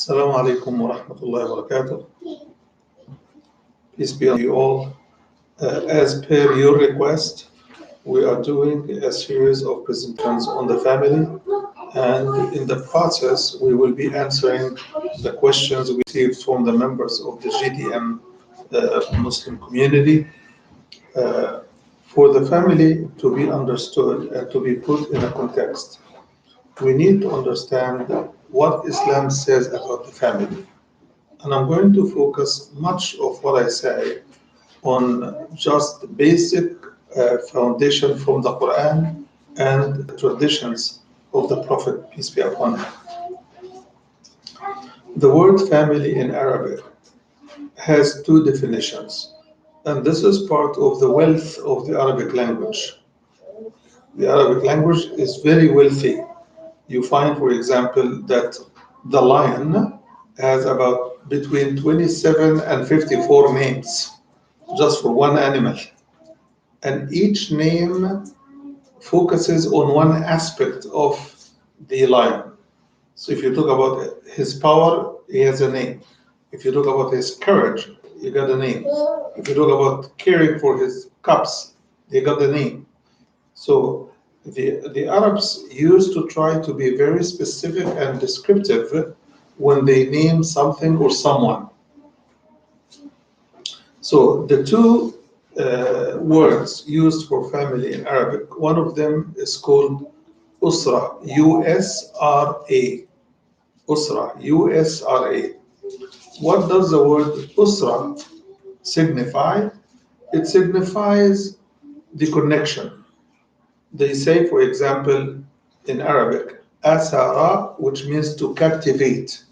Assalamu alaikum wa rahmatullahi wa barakatuh. Peace be on you all. As per your request, we are doing a series of presentations on the family, and in the process, we will be answering the questions we received from the members of the GDM Muslim community. Uh, for the family to be understood and to be put in a context, we need to understand what Islam says about the family. And I'm going to focus much of what I say on just basic foundation from the Quran and the traditions of the Prophet, peace be upon him. The word family in Arabic has two definitions, and this is part of the wealth of the Arabic language. The Arabic language is very wealthy. You find, for example, that the lion has about between 27 and 54 names just for one animal. And each name focuses on one aspect of the lion. So if you talk about his power, he has a name. If you talk about his courage, he got a name. If you talk about caring for his cubs, they got a name. So the Arabs used to try to be very specific and descriptive when they name something or someone. So the two words used for family in Arabic, one of them is called Usra, U-S-R-A. Usra, U-S-R-A. What does the word Usra signify? It signifies the connection. They say, for example, in Arabic, Asara, which means to captivate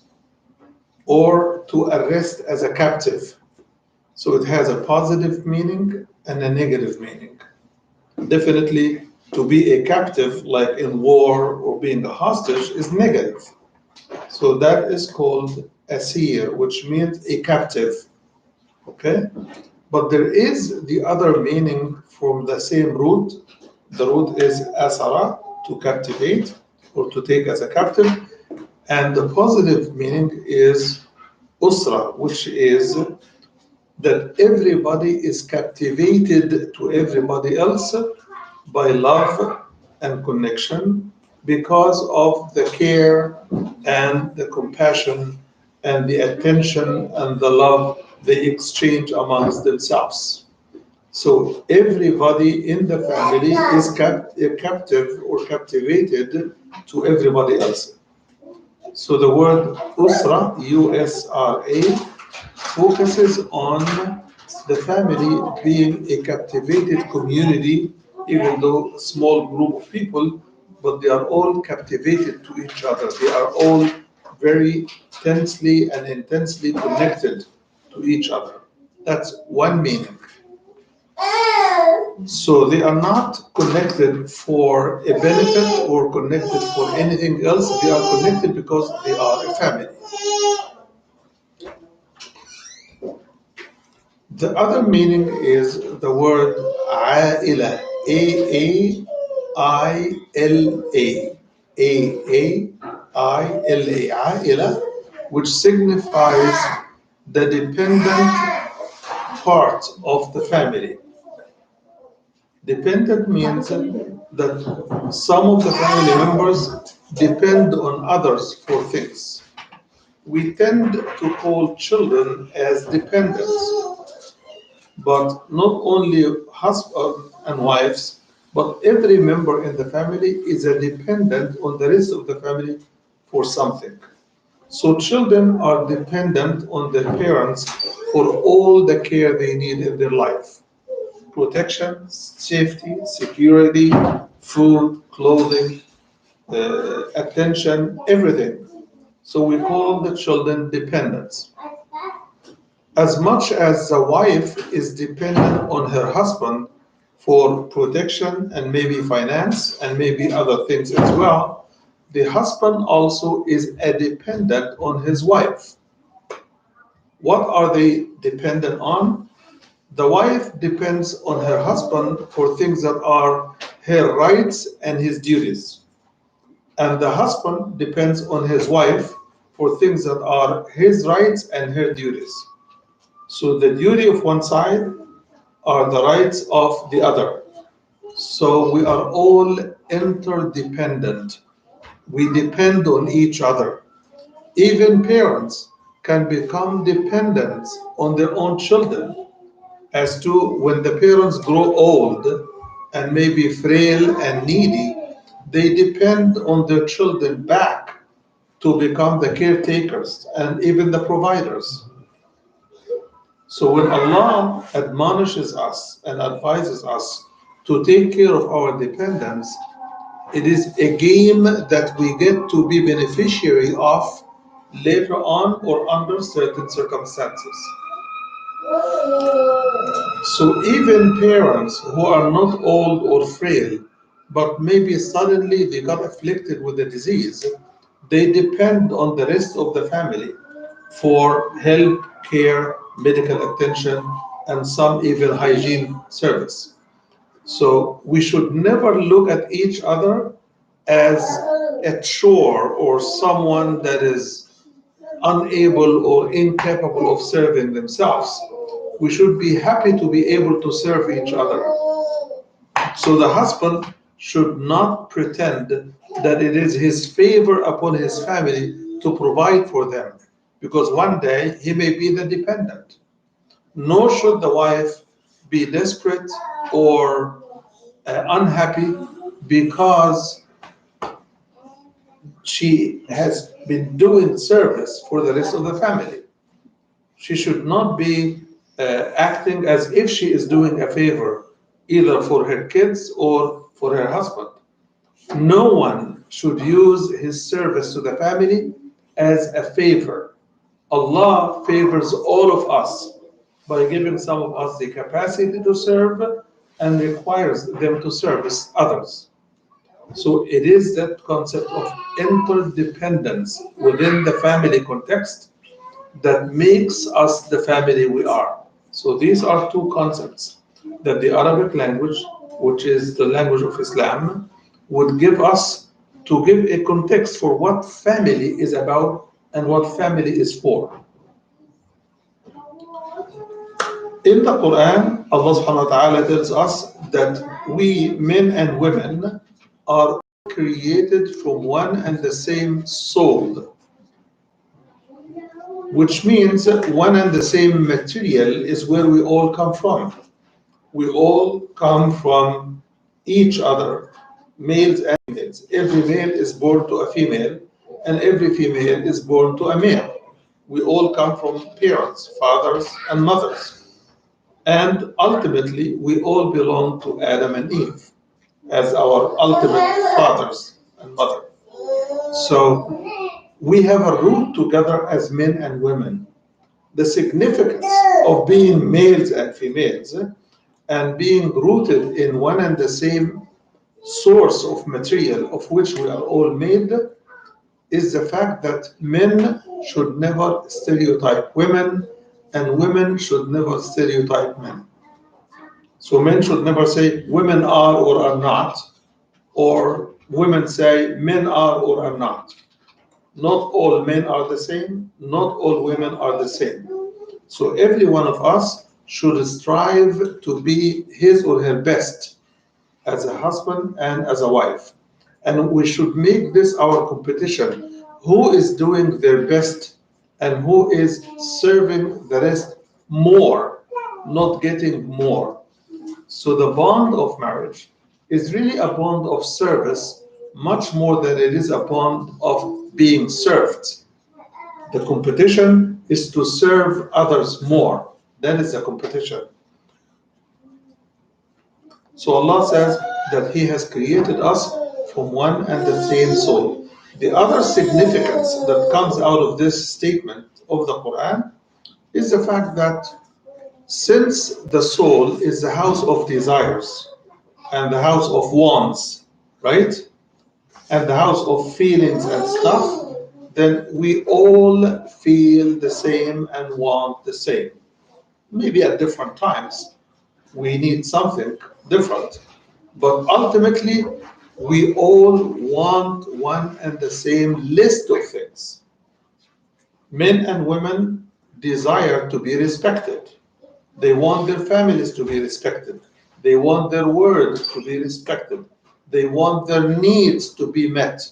or to arrest as a captive. So it has a positive meaning and a negative meaning. Definitely, to be a captive, like in war or being a hostage, is negative. So that is called asir, which means a captive. Okay? But there is the other meaning from the same root. The root is asara, to captivate or to take as a captive. And the positive meaning is usra, which is that everybody is captivated to everybody else by love and connection because of the care and the compassion and the attention and the love they exchange amongst themselves. So everybody in the family is captive or captivated to everybody else. So the word Usra, U-S-R-A, focuses on the family being a captivated community, even though a small group of people, but they are all captivated to each other. They are all very tensely and intensely connected to each other. That's one meaning. So they are not connected for a benefit or connected for anything else. They are connected because they are a family. The other meaning is the word Aila, A-A-I-L-A, A-A-I-L-A, Aila, which signifies the dependent part of the family. Dependent means that some of the family members depend on others for things. We tend to call children as dependents, but not only husband and wives, but every member in the family is a dependent on the rest of the family for something. So children are dependent on their parents for all the care they need in their life. Protection, safety, security, food, clothing, attention, everything. So we call the children dependents. As much as the wife is dependent on her husband for protection and maybe finance and maybe other things as well, the husband also is a dependent on his wife. What are they dependent on? The wife depends on her husband for things that are her rights and his duties. And the husband depends on his wife for things that are his rights and her duties. So the duty of one side are the rights of the other. So we are all interdependent. We depend on each other. Even parents can become dependent on their own children, as to when the parents grow old and maybe frail and needy, they depend on their children back to become the caretakers and even the providers. So when Allah admonishes us and advises us to take care of our dependents, it is a game that we get to be beneficiary of later on or under certain circumstances. So even parents who are not old or frail, but maybe suddenly they got afflicted with a disease, they depend on the rest of the family for help, care, medical attention, and some even hygiene service. So we should never look at each other as a chore or someone that is unable or incapable of serving themselves. We should be happy to be able to serve each other. So the husband should not pretend that it is his favor upon his family to provide for them, because one day he may be the dependent. Nor should the wife be desperate or unhappy because she has been doing service for the rest of the family. She should not be acting as if she is doing a favor either for her kids or for her husband. No one should use his service to the family as a favor. Allah favors all of us by giving some of us the capacity to serve and requires them to service others. So it is that concept of interdependence within the family context that makes us the family we are. So these are two concepts that the Arabic language, which is the language of Islam, would give us to give a context for what family is about and what family is for. In the Quran, Allah subhanahu wa ta'ala tells us that we men and women are created from one and the same soul, which means that one and the same material is where we all come from. We all come from each other, males and females. Every male is born to a female, and every female is born to a male. We all come from parents, fathers, and mothers. And ultimately, we all belong to Adam and Eve as our ultimate fathers and mother. So we have a root together as men and women. The significance of being males and females and being rooted in one and the same source of material of which we are all made is the fact that men should never stereotype women and women should never stereotype men. So men should never say women are or are not, or women say men are or are not. Not all men are the same, not all women are the same. So every one of us should strive to be his or her best as a husband and as a wife. And we should make this our competition. Who is doing their best and who is serving the rest more, not getting more. So the bond of marriage is really a bond of service much more than it is a bond of being served. The competition is to serve others more. That is the competition. So Allah says that He has created us from one and the same soul. The other significance that comes out of this statement of the Quran is the fact that since the soul is the house of desires and the house of wants, right? And the house of feelings and stuff, then we all feel the same and want the same. Maybe at different times we need something different, but ultimately we all want one and the same list of things. Men and women desire to be respected. They want their families to be respected. They want their word to be respected. They want their needs to be met.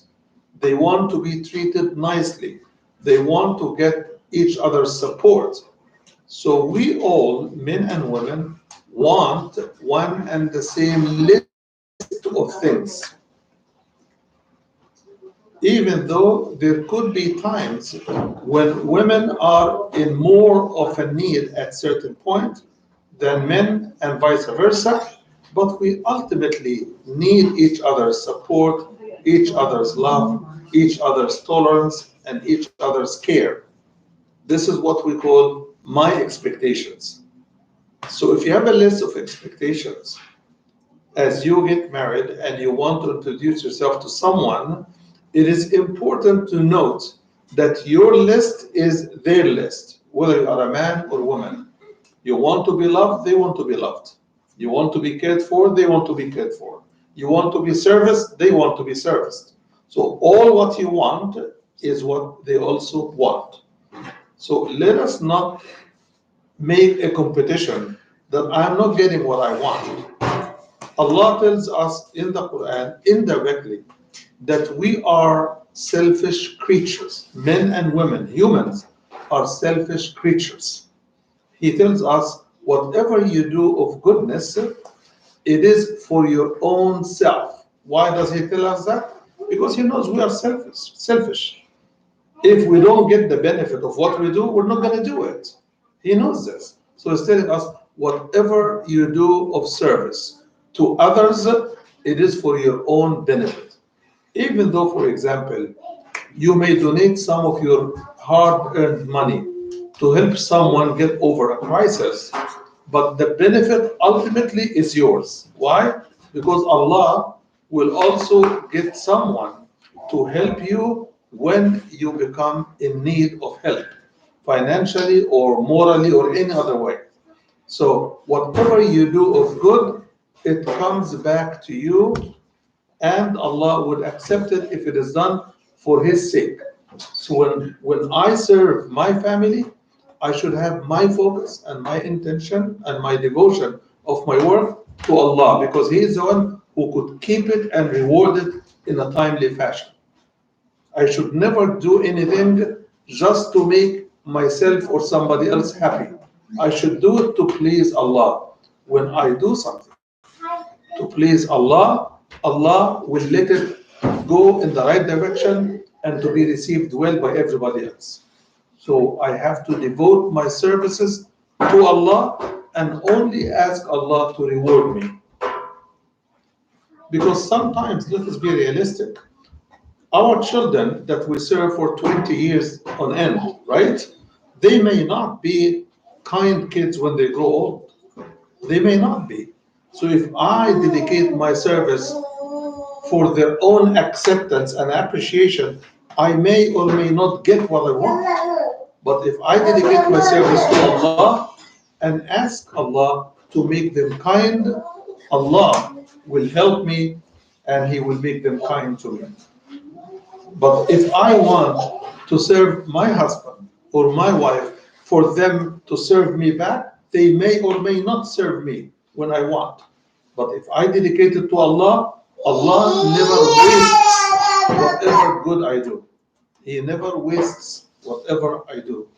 They want to be treated nicely. They want to get each other's support. So we all, men and women, want one and the same list of things, even though there could be times when women are in more of a need at certain point than men and vice versa, but we ultimately need each other's support, each other's love, each other's tolerance, and each other's care. This is what we call my expectations. So if you have a list of expectations as you get married and you want to introduce yourself to someone, it is important to note that your list is their list, whether you are a man or woman. You want to be loved, they want to be loved. You want to be cared for, they want to be cared for. You want to be serviced, they want to be serviced. So all what you want is what they also want. So let us not make a competition that I'm not getting what I want. Allah tells us in the Quran indirectly that we are selfish creatures. Men and women, humans, are selfish creatures. He tells us whatever you do of goodness, it is for your own self. Why does he tell us that? Because he knows we are selfish. Selfish. If we don't get the benefit of what we do, we're not going to do it. He knows this. So he's telling us whatever you do of service to others, it is for your own benefit. Even though, for example, you may donate some of your hard earned money to help someone get over a crisis, but the benefit ultimately is yours. Why? Because Allah will also get someone to help you when you become in need of help, financially or morally or any other way. So, whatever you do of good, it comes back to you, and Allah would accept it if it is done for His sake. So when I serve my family, I should have my focus and my intention and my devotion of my work to Allah, because He is the one who could keep it and reward it in a timely fashion. I should never do anything just to make myself or somebody else happy. I should do it to please Allah. When I do something to please Allah, Allah will let it go in the right direction and to be received well by everybody else. So I have to devote my services to Allah and only ask Allah to reward me. Because sometimes, let us be realistic, our children that we serve for 20 years on end, right? They may not be kind kids when they grow old. They may not be. So if I dedicate my service for their own acceptance and appreciation, I may or may not get what I want. But if I dedicate my service to Allah and ask Allah to make them kind, Allah will help me and He will make them kind to me. But if I want to serve my husband or my wife for them to serve me back, they may or may not serve me when I want. But if I dedicate it to Allah, Allah never wastes whatever good I do. He never wastes whatever I do.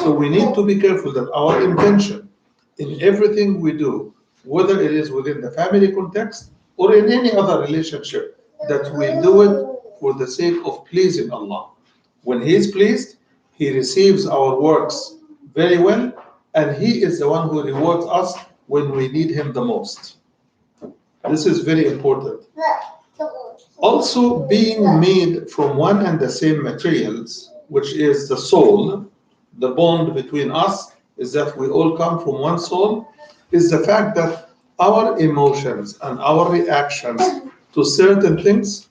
So we need to be careful that our intention in everything we do, whether it is within the family context or in any other relationship, that we do it for the sake of pleasing Allah. When He is pleased, He receives our works very well, and He is the one who rewards us when we need Him the most. This is very important. Also, being made from one and the same materials, which is the soul, the bond between us is that we all come from one soul, is the fact that our emotions and our reactions to certain things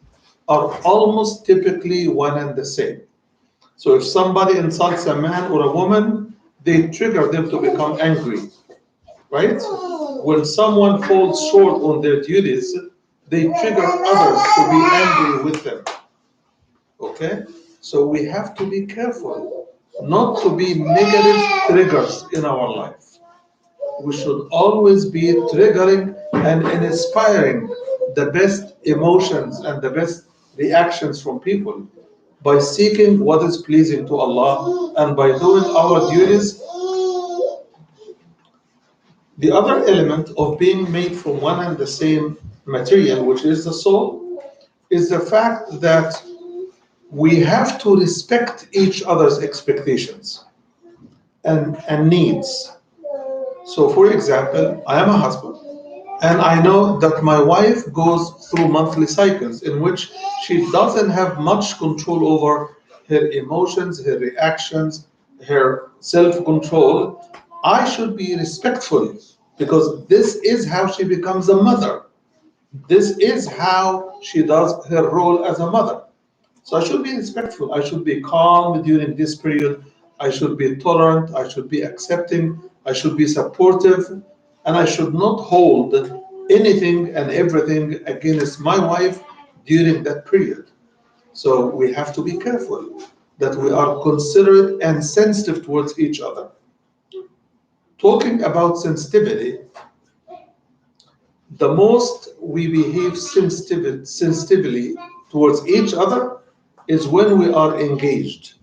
are almost typically one and the same. So if somebody insults a man or a woman, they trigger them to become angry, right? When someone falls short on their duties, they trigger others to be angry with them. Okay? So we have to be careful not to be negative triggers in our life. We should always be triggering and inspiring the best emotions and the best reactions from people by seeking what is pleasing to Allah and by doing our duties. The other element of being made from one and the same material, which is the soul, is the fact that we have to respect each other's expectations and needs. So, for example, I am a husband, and I know that my wife goes through monthly cycles in which she doesn't have much control over her emotions, her reactions, her self control. I should be respectful because this is how she becomes a mother. This is how she does her role as a mother. So I should be respectful. I should be calm during this period. I should be tolerant. I should be accepting. I should be supportive. And I should not hold anything and everything against my wife during that period. So we have to be careful that we are considerate and sensitive towards each other. Talking about sensitivity, the most we behave sensitively towards each other is when we are engaged.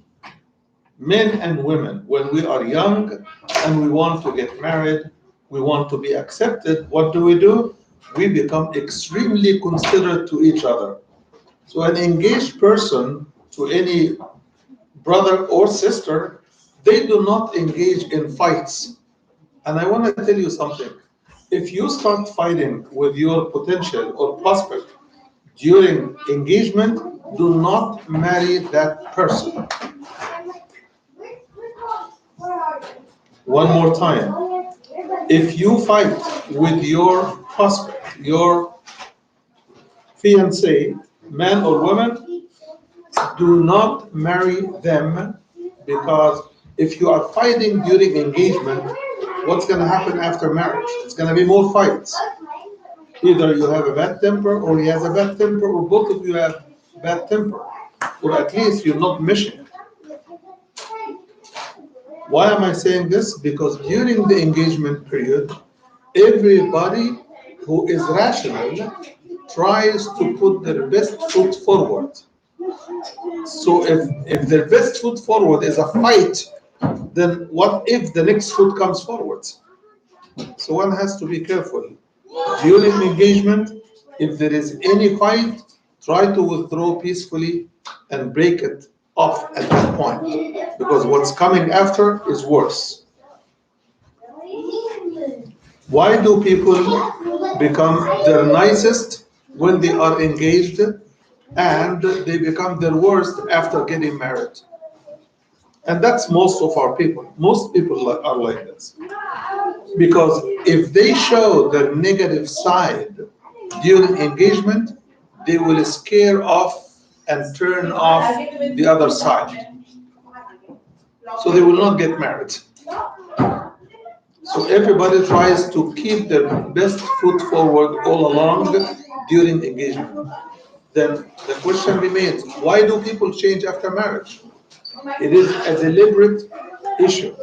Men and women, when we are young and we want to get married, we want to be accepted, what do? We become extremely considerate to each other. So, an engaged person to any brother or sister, they do not engage in fights. And I want to tell you something. If you start fighting with your potential or prospect during engagement, do not marry that person. One more time. If you fight with your prospect, your fiancé, man or woman, do not marry them because if you are fighting during engagement, what's going to happen after marriage? It's going to be more fights. Either you have a bad temper or he has a bad temper or both of you have bad temper. Or at least you're not meshing. Why am I saying this? Because during the engagement period, everybody who is rational tries to put their best foot forward. So if their best foot forward is a fight, then what if the next foot comes forward? So one has to be careful. During engagement, if there is any fight, try to withdraw peacefully and break it off at that point. Because what's coming after is worse. Why do people become their nicest when they are engaged and they become their worst after getting married? And that's most of our people. Most people are like this. Because if they show their negative side during engagement, they will scare off and turn off the other side. So they will not get married. So everybody tries to keep their best foot forward all along during engagement. Then the question remains, why do people change after marriage? It is a deliberate issue.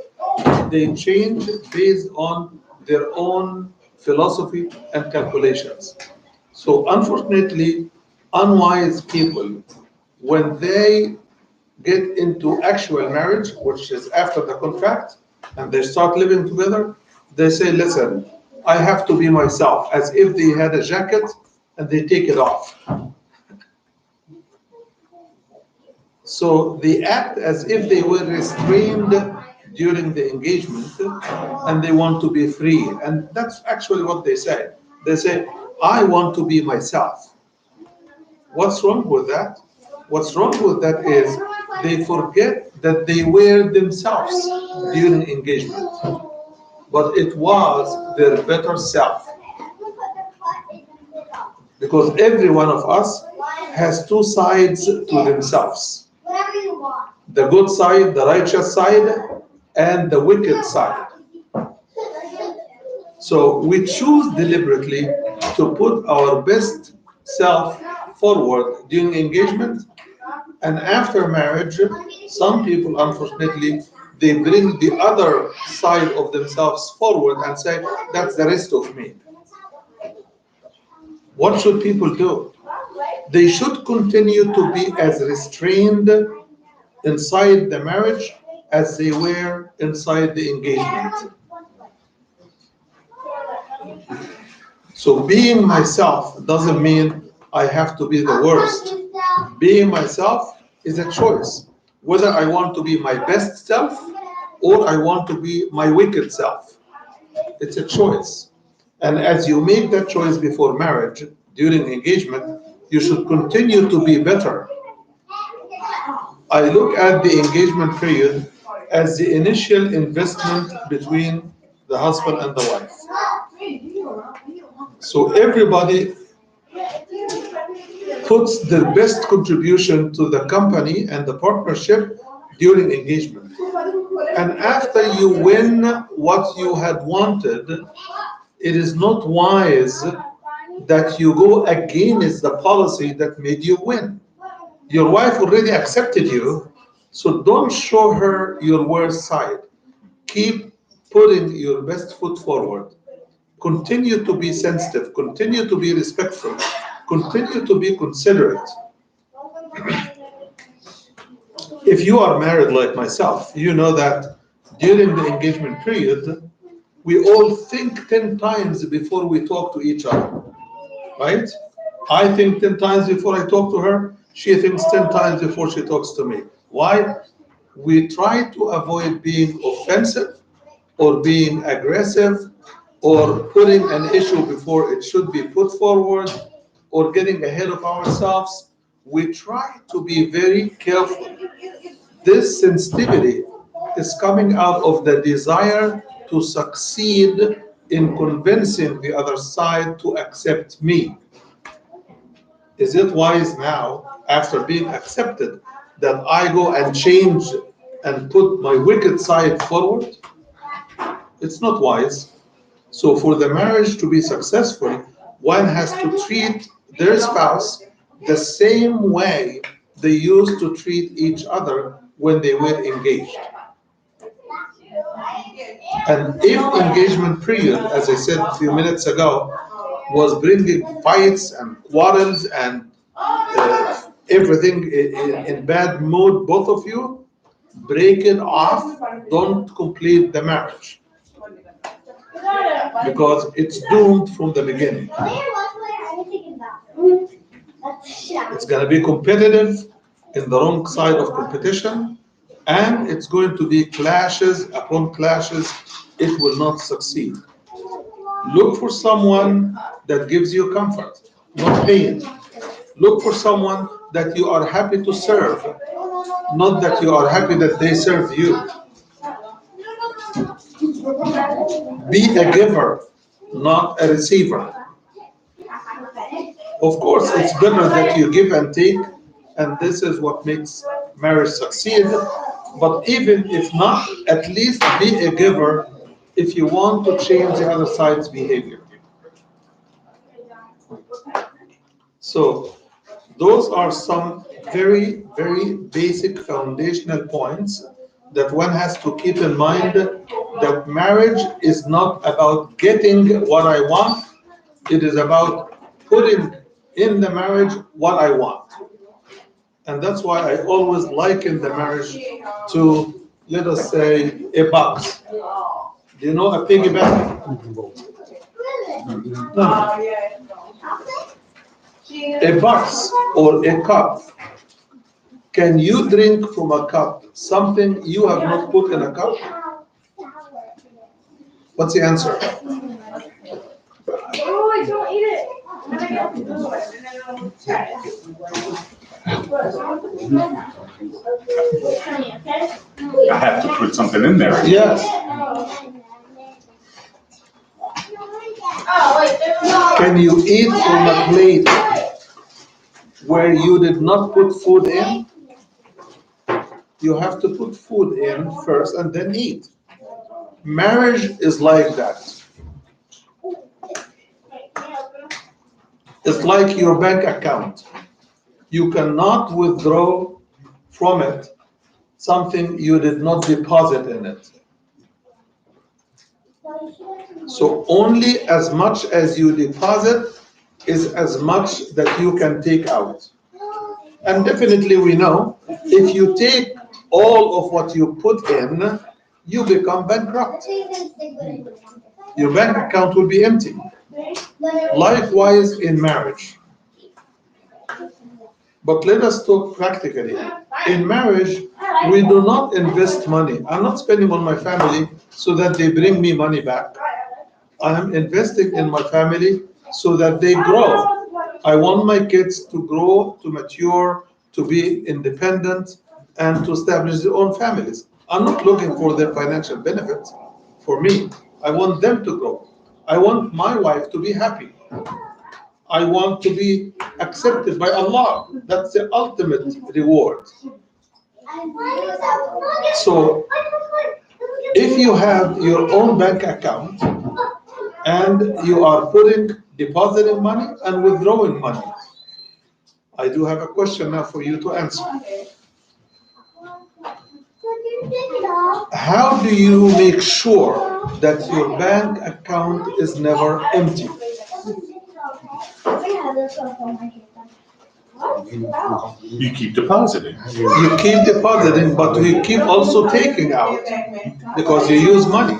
They change based on their own philosophy and calculations. So unfortunately, unwise people, when they get into actual marriage, which is after the contract, and they start living together, they say, listen, I have to be myself, as if they had a jacket and they take it off. So they act as if they were restrained during the engagement and they want to be free. And that's actually what they say. They say, I want to be myself. What's wrong with that? What's wrong with that is they forget that they were themselves during engagement, but it was their better self. Because every one of us has two sides to themselves, the good side, the righteous side, and the wicked side. So we choose deliberately to put our best self forward during engagement, And after marriage, some people, unfortunately, they bring the other side of themselves forward and say, that's the rest of me. What should people do? They should continue to be as restrained inside the marriage as they were inside the engagement. So being myself doesn't mean I have to be the worst. Being myself is a choice. Whether I want to be my best self or I want to be my wicked self. It's a choice. And as you make that choice before marriage, during engagement, you should continue to be better. I look at the engagement period as the initial investment between the husband and the wife. So everybody puts their best contribution to the company and the partnership during engagement. And after you win what you had wanted, it is not wise that you go against the policy that made you win. Your wife already accepted you, so don't show her your worst side. Keep putting your best foot forward. Continue to be sensitive, continue to be respectful, continue to be considerate. If you are married like myself, you know that during the engagement period, we all think 10 times before we talk to each other, right? I think 10 times before I talk to her, she thinks 10 times before she talks to me. Why? We try to avoid being offensive or being aggressive or putting an issue before it should be put forward or getting ahead of ourselves. We try to be very careful. This sensitivity is coming out of the desire to succeed in convincing the other side to accept me. Is it wise now, after being accepted, that I go and change and put my wicked side forward? It's not wise. So, for the marriage to be successful, one has to treat their spouse the same way they used to treat each other when they were engaged. And if engagement period, as I said a few minutes ago, was bringing fights and quarrels and everything in bad mood, both of you, break it off. Don't complete the marriage because it's doomed from the beginning. It's going to be competitive in the wrong side of competition, and it's going to be clashes upon clashes. It will not succeed. Look for someone that gives you comfort, not pain. Look for someone that you are happy to serve, not that you are happy that they serve you. Be a giver, not a receiver. Of course, it's better that you give and take, and this is what makes marriage succeed. But even if not, at least be a giver if you want to change the other side's behavior. So, those are some very, very basic foundational points that one has to keep in mind that marriage is not about getting what I want, it is about putting in the marriage what I want. And that's why I always liken the marriage to, let us say, a box. Do you know a piggy bank? No. A box or a cup. Can you drink from a cup something you have not put in a cup? What's the answer? Oh, don't eat it. I have to put something in there. Yes. Can you eat from a plate where you did not put food in? You have to put food in first and then eat. Marriage is like that. It's like your bank account. You cannot withdraw from it something you did not deposit in it. So only as much as you deposit is as much that you can take out. And definitely we know if you take all of what you put in, you become bankrupt. Your bank account will be empty. Likewise in marriage. But let us talk practically. In marriage, we do not invest money. I'm not spending on my family so that they bring me money back. I am investing in my family so that they grow. I want my kids to grow, to mature, to be independent, and to establish their own families. I'm not looking for their financial benefits for me. I want them to grow. I want my wife to be happy. I want to be accepted by Allah. That's the ultimate reward. So, if you have your own bank account and you are depositing money and withdrawing money, I do have a question now for you to answer. How do you make sure that your bank account is never empty? You keep depositing. You keep depositing, but you keep also taking out because you use money.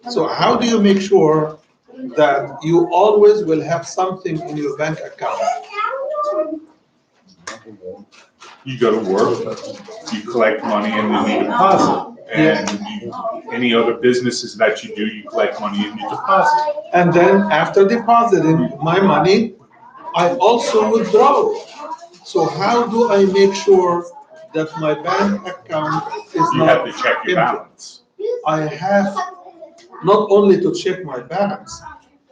So how do you make sure that you always will have something in your bank account? You go to work, you collect money, and then you deposit. And any other businesses that you do, you collect money and you deposit. And then after depositing my money, I also withdraw. So how do I make sure that my bank account is You not have to check your empty? balance. I have not only to check my balance,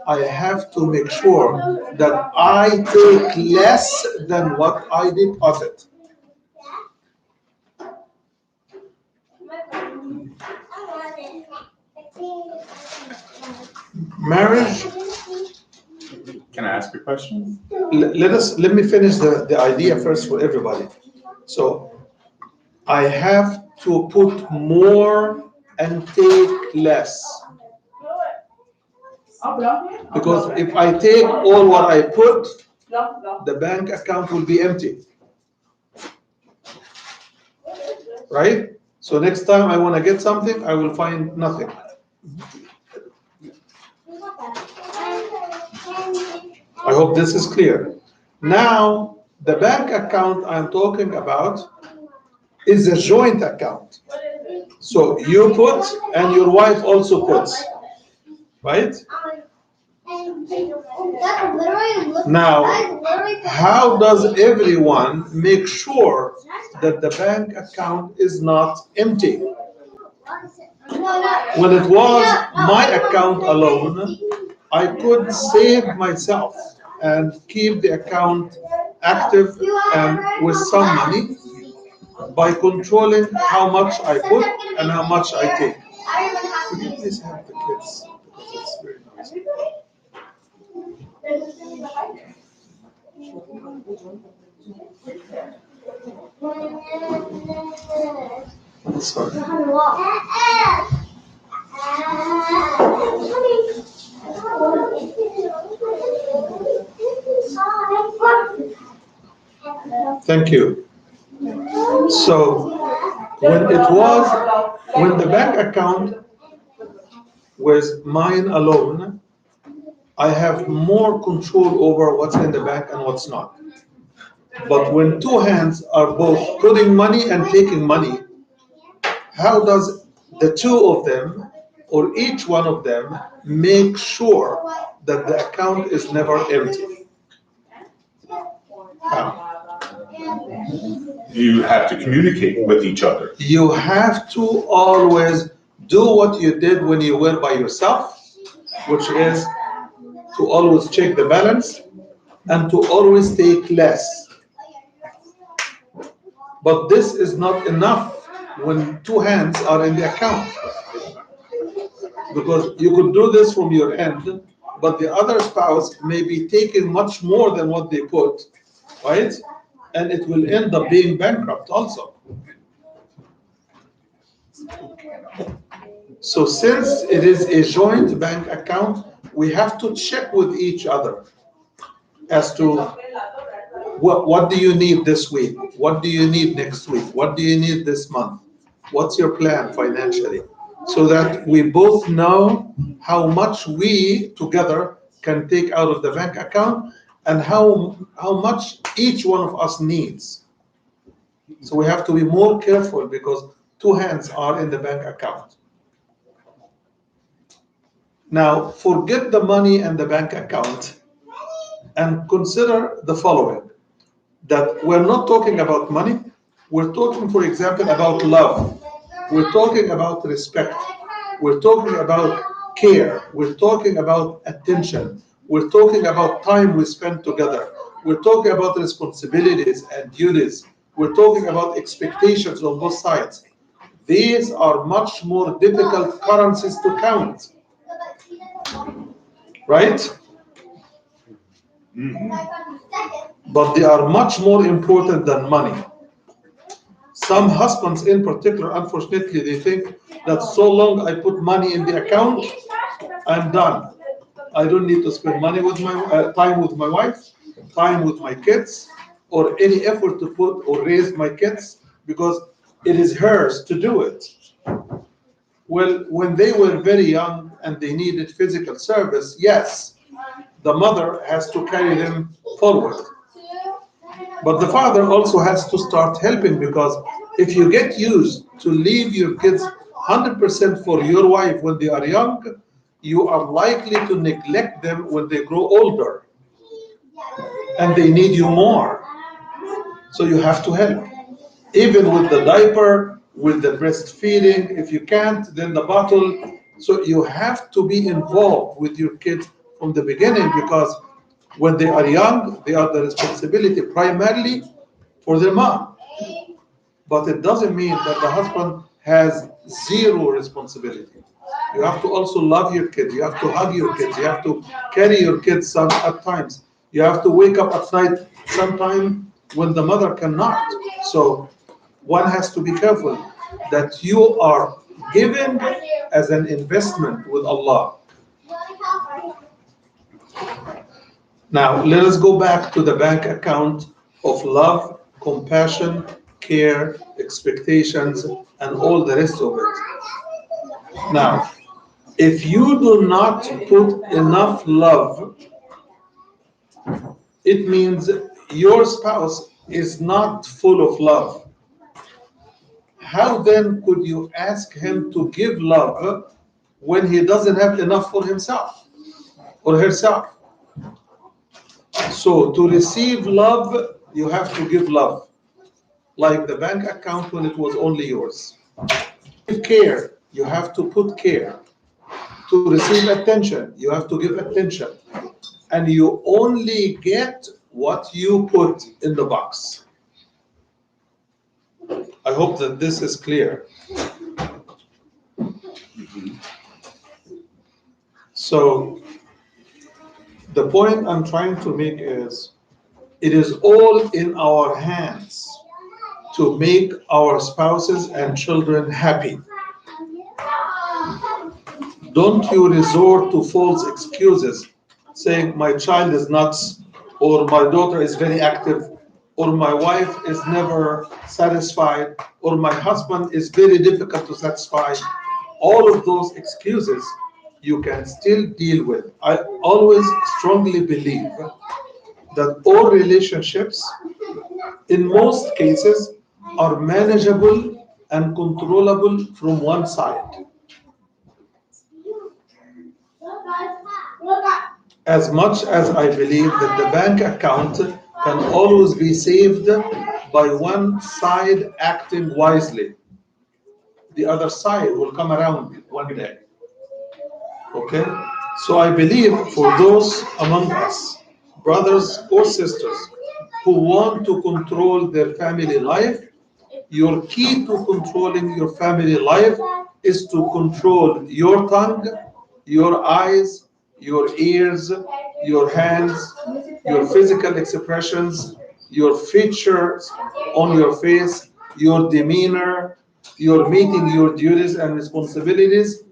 I have to make sure that I take less than what I deposit. Marriage, Can I ask a question? let me finish the idea first for everybody. So I have to put more and take less. Because if I take all what I put, the bank account will be empty. Right? So next time I want to get something, I will find nothing. I hope this is clear. Now, the bank account I'm talking about is a joint account. So you put and your wife also puts, right? Now, how does everyone make sure that the bank account is not empty? When it was my account alone, I could save myself and keep the account active and with some money by controlling how much I put and how much I take. Could you please have the kids? Because it's very noisy. Sorry. Thank you. So when the bank account was mine alone, I have more control over what's in the bank and what's not. But when two hands are both putting money and taking money, how does the two of them or each one of them make sure that the account is never empty? How? You have to communicate with each other. You have to always do what you did when you were by yourself, which is to always check the balance and to always take less. But this is not enough when two hands are in the account. Because you could do this from your end, but the other spouse may be taking much more than what they put, right? and it will end up being bankrupt also. So since it is a joint bank account, we have to check with each other as to what do you need this week? What do you need next week? What do you need this month? What's your plan financially? So that we both know how much we together can take out of the bank account and how much each one of us needs. So we have to be more careful because two hands are in the bank account. Now, forget the money and the bank account and consider the following, that we're not talking about money. We're talking, for example, about love. We're talking about respect. We're talking about care. We're talking about attention. We're talking about time we spend together. We're talking about responsibilities and duties. We're talking about expectations on both sides. These are much more difficult currencies to count, right? But they are much more important than money. Some husbands in particular, unfortunately, they think that so long I put money in the account, I'm done. I don't need to spend money with my time with my wife, time with my kids, or any effort to put or raise my kids because it is hers to do it. Well, when they were very young and they needed physical service, yes, the mother has to carry them forward. But the father also has to start helping because if you get used to leave your kids 100% for your wife when they are young, you are likely to neglect them when they grow older and they need you more. So you have to help. Even with the diaper, with the breastfeeding, if you can't, then the bottle. So you have to be involved with your kids from the beginning because when they are young, they are the responsibility primarily for their mom. But it doesn't mean that the husband has zero responsibility. You have to also love your kids. You have to hug your kids. You have to carry your kids some at times. You have to wake up at night sometime when the mother cannot. So one has to be careful that you are given as an investment with Allah. Now, let us go back to the bank account of love, compassion, care, expectations, and all the rest of it. Now, if you do not put enough love, it means your spouse is not full of love. How then could you ask him to give love when he doesn't have enough for himself or herself? So to receive love, you have to give love, like the bank account when it was only yours. Give care, you have to put care. To receive attention, you have to give attention. And you only get what you put in the box. I hope that this is clear. So the point I'm trying to make is it is all in our hands to make our spouses and children happy. Don't you resort to false excuses saying my child is nuts or my daughter is very active or my wife is never satisfied or my husband is very difficult to satisfy. All of those excuses you can still deal with. I always strongly believe that all relationships in most cases are manageable and controllable from one side. As much as I believe that the bank account can always be saved by one side acting wisely, the other side will come around one day. Okay? So I believe for those among us, brothers or sisters, who want to control their family life, your key to controlling your family life is to control your tongue, your eyes, your ears, your hands, your physical expressions, your features on your face, your demeanor, your meeting your duties and responsibilities.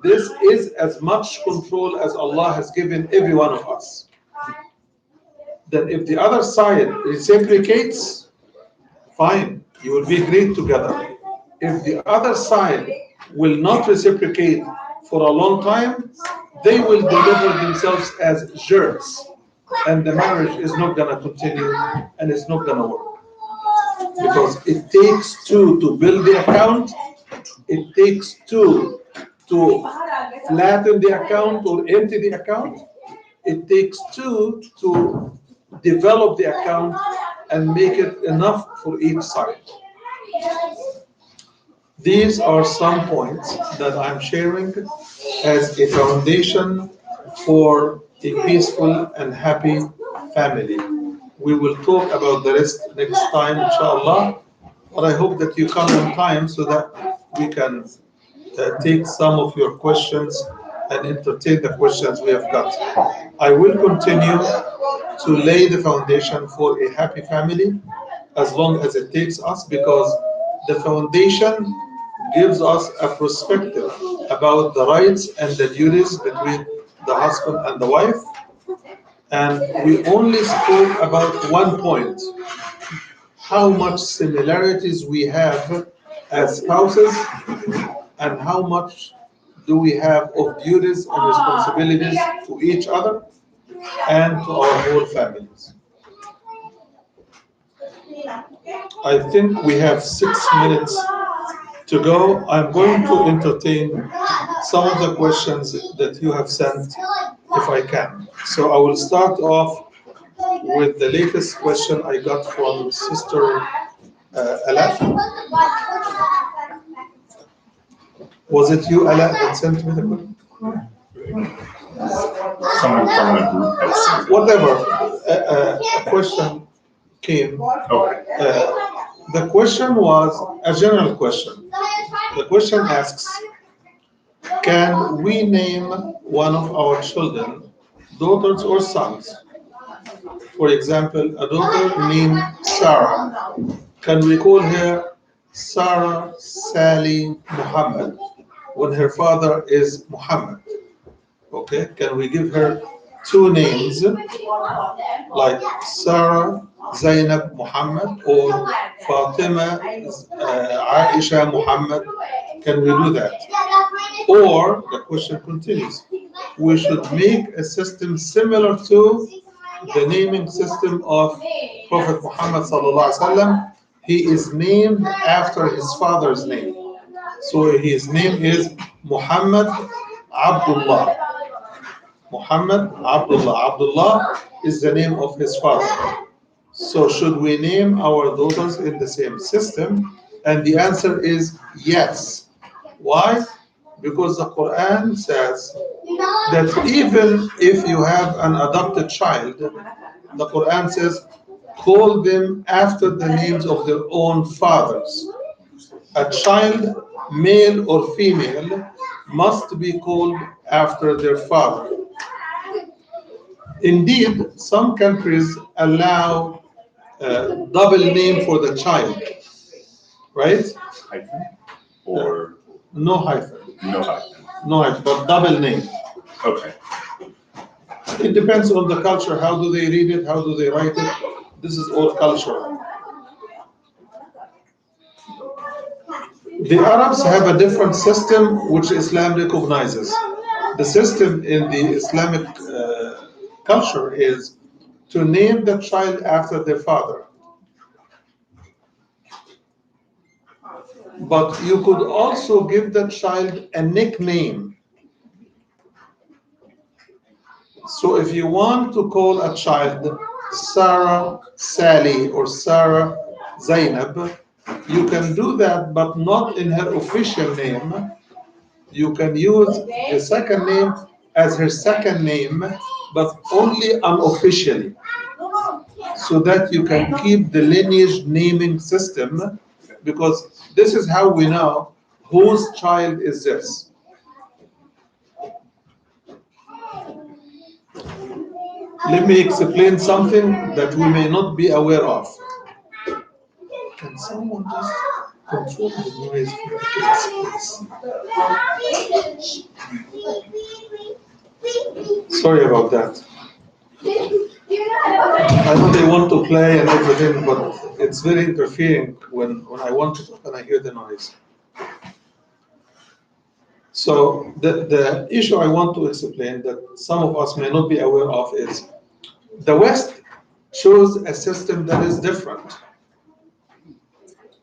This is as much control as Allah has given every one of us. Then if the other side reciprocates, fine, you will be great together. If the other side will not reciprocate for a long time, they will deliver themselves as jerks, and the marriage is not going to continue and it's not going to work. Because it takes two to build the account, it takes two to flatten the account or empty the account, it takes two to develop the account and make it enough for each side. These are some points that I'm sharing as a foundation for a peaceful and happy family. We will talk about the rest next time, inshallah. But I hope that you come on time so that we can take some of your questions and entertain the questions we have got. I will continue to lay the foundation for a happy family as long as it takes us, because the foundation gives us a perspective about the rights and the duties between the husband and the wife. And we only spoke about one point: how much similarities we have as spouses, and how much do we have of duties and responsibilities to each other and to our whole families. I think we have 6 minutes to go. I'm going to entertain some of the questions that you have sent if I can. So I will start off with the latest question I got from Sister Alaf. Was it you, Alaf, that sent me the question? Someone from the group has sent it. Whatever, a question came. Okay. The question was a general question. The question asks, can we name one of our children, daughters or sons? For example, a daughter named Sarah. Can we call her Sarah Sally Muhammad when her father is Muhammad? Okay, can we give her two names like Sarah Zainab Muhammad or Fatima Aisha Muhammad? Can we do that? Or the question continues, we should make a system similar to the naming system of Prophet Muhammad sallallahu alaihi wasallam. He is named after his father's name. So his name is Muhammad Abdullah. Muhammad Abdullah. Abdullah is the name of his father. So should we name our daughters in the same system? And the answer is yes. Why? Because the Quran says that even if you have an adopted child, the Quran says, call them after the names of their own fathers. A child, male or female, must be called after their father. Indeed, some countries allow double name for the child, right? Hyphen? Or No hyphen. no hyphen? No hyphen, but double name. Okay. It depends on the culture. How do they read it? How do they write it? This is all cultural. The Arabs have a different system which Islam recognizes. The system in the Islamic culture is to name the child after their father. But you could also give the child a nickname. So if you want to call a child Sarah Sally or Sarah Zainab, you can do that, but not in her official name. You can use the second name as her second name, but only unofficially, so that you can keep the lineage naming system, because this is how we know whose child is this. Let me explain something that we may not be aware of. Can someone just control the noise for the kids, please? Sorry about that. I know they want to play and everything, but it's very interfering when I want to talk and I hear the noise. So the issue I want to explain that some of us may not be aware of is the West chose a system that is different.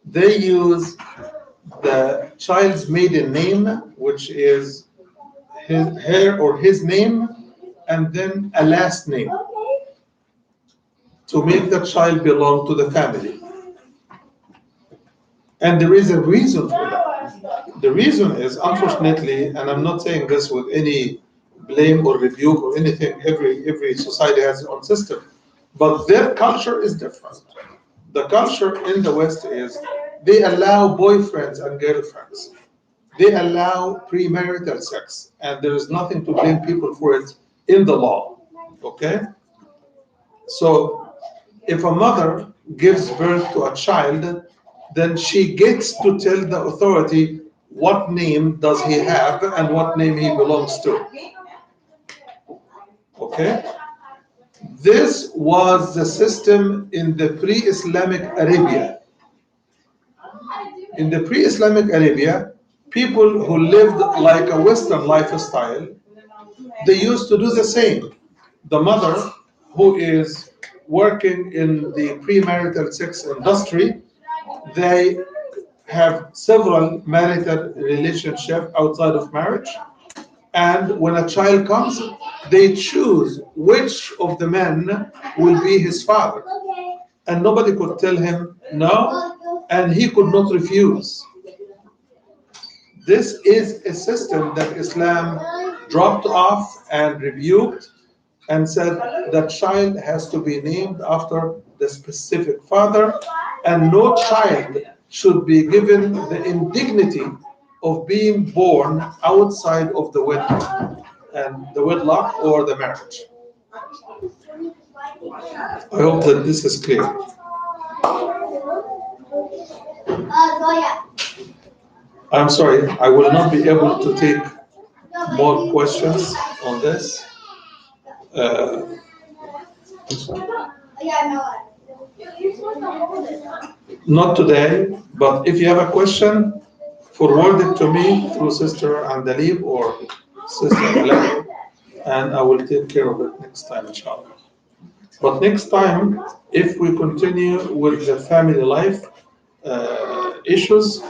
They use the child's maiden name, which is her or his name, and then a last name to make the child belong to the family. And there is a reason for that. The reason is, unfortunately, and I'm not saying this with any blame or rebuke or anything, every society has its own system, but their culture is different. The culture in the West is they allow boyfriends and girlfriends. They allow premarital sex, and there is nothing to blame people for it in the law. Okay? So if a mother gives birth to a child, then she gets to tell the authority what name does he have and what name he belongs to. Okay? This was the system in the pre-Islamic Arabia. In the pre-Islamic Arabia, people who lived like a Western lifestyle, they used to do the same. The mother who is working in the premarital sex industry, they have several marital relationships outside of marriage. And when a child comes, they choose which of the men will be his father. And nobody could tell him no, and he could not refuse. This is a system that Islam dropped off and rebuked and said that child has to be named after the specific father, and no child should be given the indignity of being born outside of the wedlock or the marriage. I hope that this is clear. I'm sorry, I will not be able to take more questions on this. Uh, Not today, but if you have a question, forward it to me through Sister Andalib or Sister Alek, and I will take care of it next time, inshallah. But next time, if we continue with the family life issues,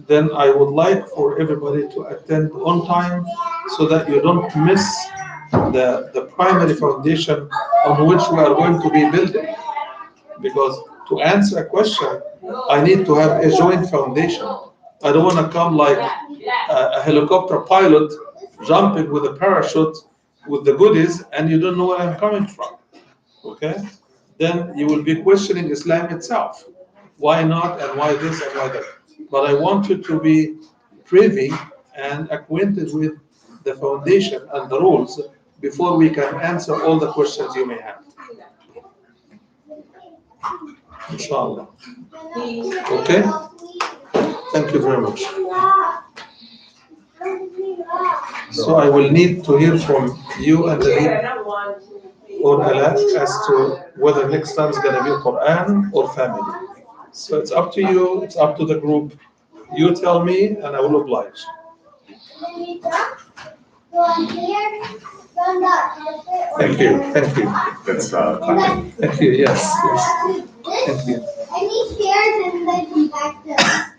then I would like for everybody to attend on time so that you don't miss the primary foundation on which we are going to be building. Because to answer a question, I need to have a joint foundation. I don't want to come like a helicopter pilot jumping with a parachute with the goodies and you don't know where I'm coming from. Okay? Then you will be questioning Islam itself. Why not and why this and why that? But I want you to be privy and acquainted with the foundation and the rules before we can answer all the questions you may have. Inshallah. Okay? Thank you very much. So I will need to hear from you and the or Alat as to whether next time is going to be Quran or family. So it's up to you, it's up to the group. You tell me and I will oblige. Thank you, thank you. That's Thank you, yes, yes. Thank you. Any shares in the